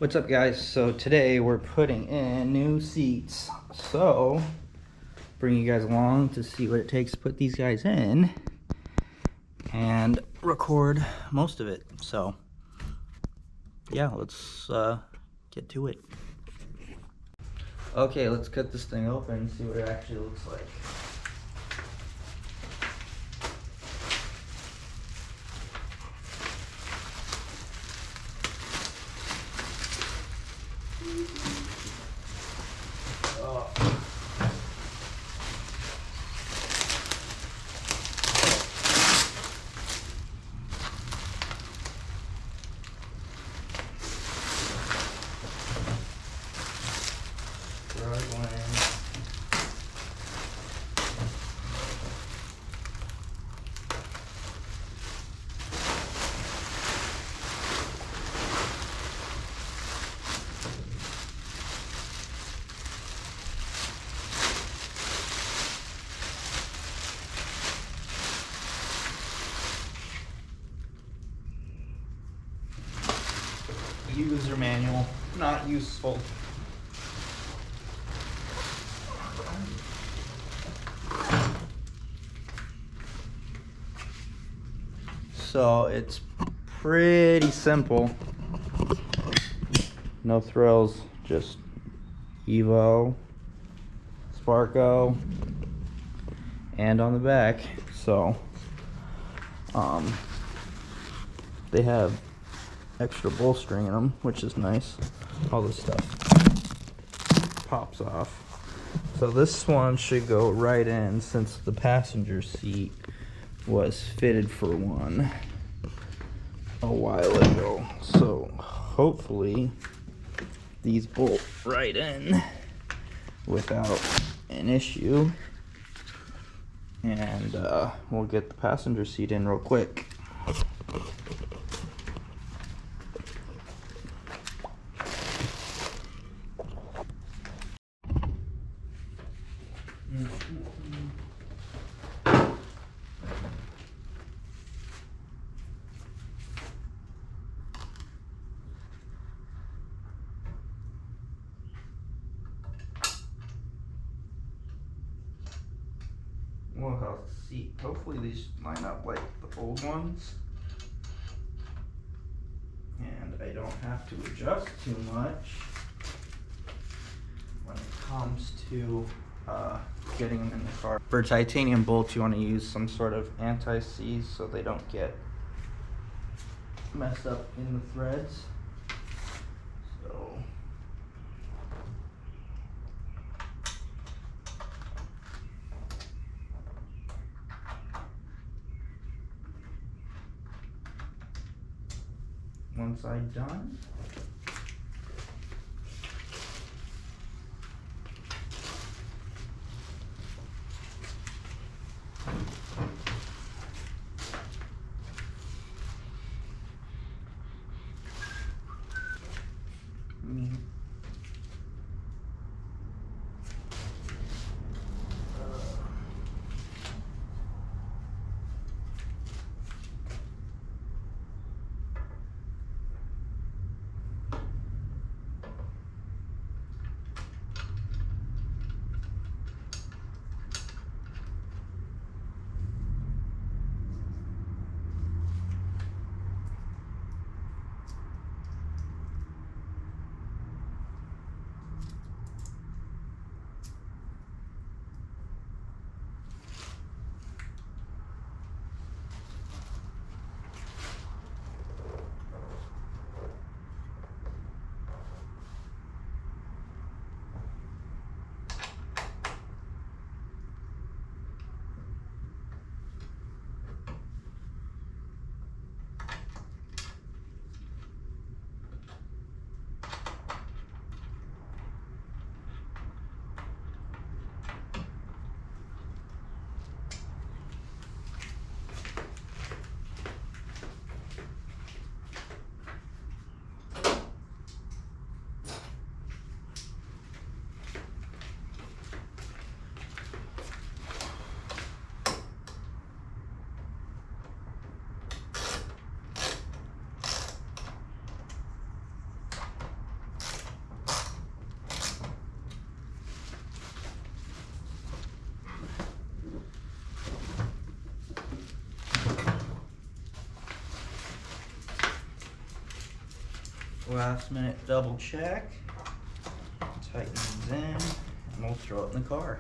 What's up, guys? So today we're putting in new seats. So bring you guys along to see what it takes to put these guys in and record most of it. So yeah, let's get to it. Okay, let's cut this thing open and see what it actually looks like. User manual, not useful. So it's pretty simple. No thrills, just EVO, Sparco, and on the back. So they have extra bolstering in them, which is nice. All this stuff pops off. So this one should go right in, since the passenger seat was fitted for one a while ago. So hopefully these bolt right in without an issue, and we'll get the passenger seat in real quick. Well, see, hopefully these line up like the old ones, and I don't have to adjust too much when it comes to getting them in the car. For titanium bolts, you want to use some sort of anti-seize so they don't get messed up in the threads. So one side done. last minute double check, tighten these in, and we'll throw it in the car.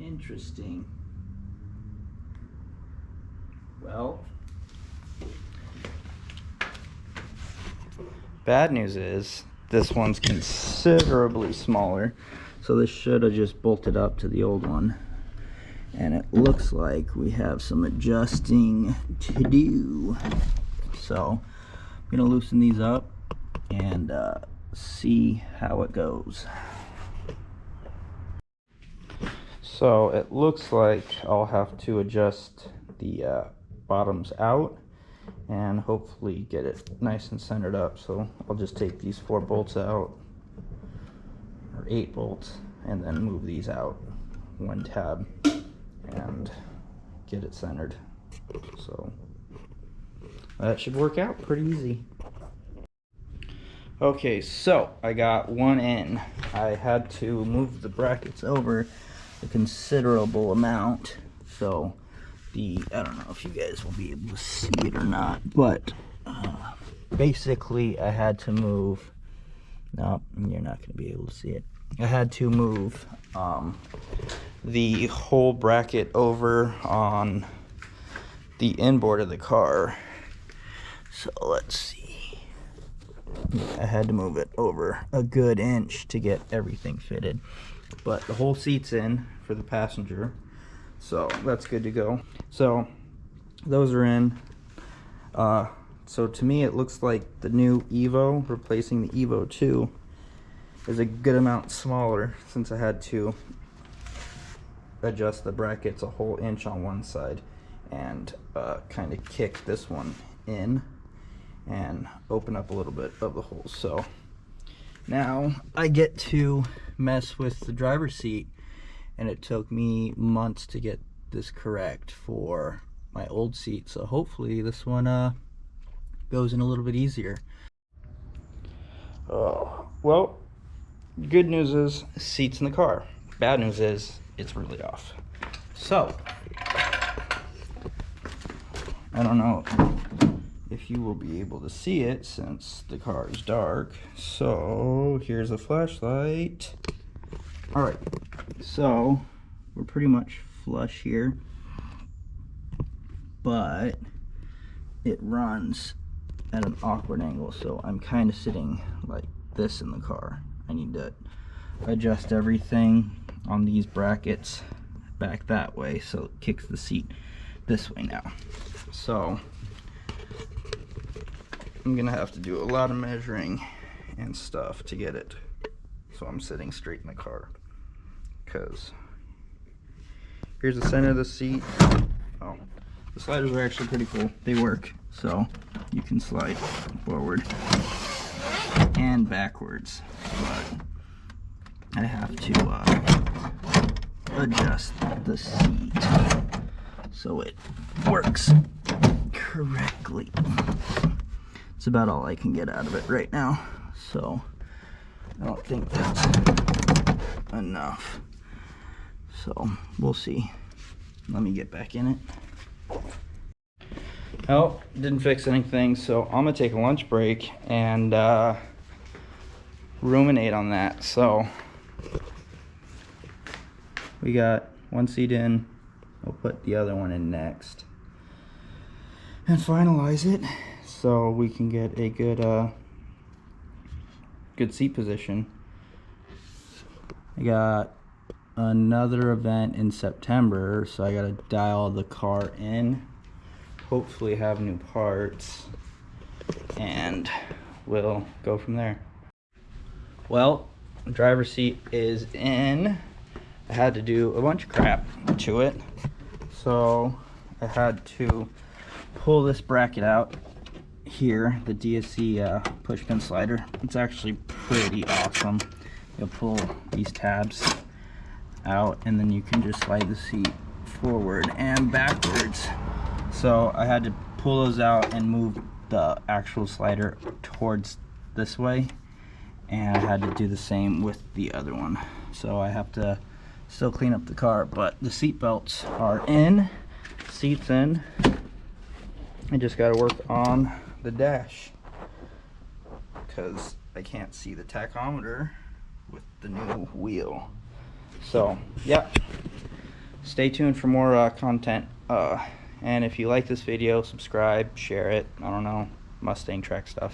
Interesting. Well, bad news is this one's considerably smaller, so this should have just bolted up to the old one, and it looks like we have some adjusting to do. So I'm gonna loosen these up and see how it goes. So it looks like I'll have to adjust the bottoms out and hopefully get it nice and centered up. So I'll just take these 4 bolts out, or 8 bolts, and then move these out 1 tab and get it centered. So that should work out pretty easy. Okay, so I got one in. I had to move the brackets over a considerable amount, so I don't know if you guys will be able to see it or not, but basically I had to move, no, you're not going to be able to see it. I had to move the whole bracket over on the inboard of the car. So let's see, I had to move it over a good inch to get everything fitted, but the whole seat's in for the passenger, so that's good to go. So those are in. So to me it looks like the new EVO replacing the EVO 2 is a good amount smaller, since I had to adjust the brackets a whole inch on one side and kind of kick this one in and open up a little bit of the hole. So now I get to mess with the driver's seat, and it took me months to get this correct for my old seat, so hopefully this one goes in a little bit easier. Oh, well, good news is seat's in the car. Bad news is it's really off. So I don't know if you will be able to see it since the car is dark, so here's a flashlight. All right, so we're pretty much flush here, but it runs at an awkward angle, so I'm kind of sitting like this in the car. I need to adjust everything on these brackets back that way so it kicks the seat this way now. So I'm gonna have to do a lot of measuring and stuff to get it so I'm sitting straight in the car, because here's the center of the seat. Oh, the sliders are actually pretty cool. They work, so you can slide forward and backwards, but I have to adjust the seat so it works correctly. It's about all I can get out of it right now, so I don't think that's enough. So we'll see. Let me get back in it. Oh, didn't fix anything, so I'm gonna take a lunch break and ruminate on that. So we got one seat in, we'll put the other one in next and finalize it so we can get a good seat position. I got another event in September, so I gotta dial the car in hopefully have new parts, and we'll go from there. Well, the driver's seat is in. I had to do a bunch of crap to it, so I had to pull this bracket out here, the DSC push pin slider. It's actually pretty awesome. You'll pull these tabs out and then you can just slide the seat forward and backwards. So I had to pull those out and move the actual slider towards this way, and I had to do the same with the other one. So I have to still clean up the car, but the seat belts are in, seats in. I just got to work on the dash because I can't see the tachometer with the new wheel. So yeah, stay tuned for more content, and if you like this video, subscribe, share it. I don't know, Mustang track stuff.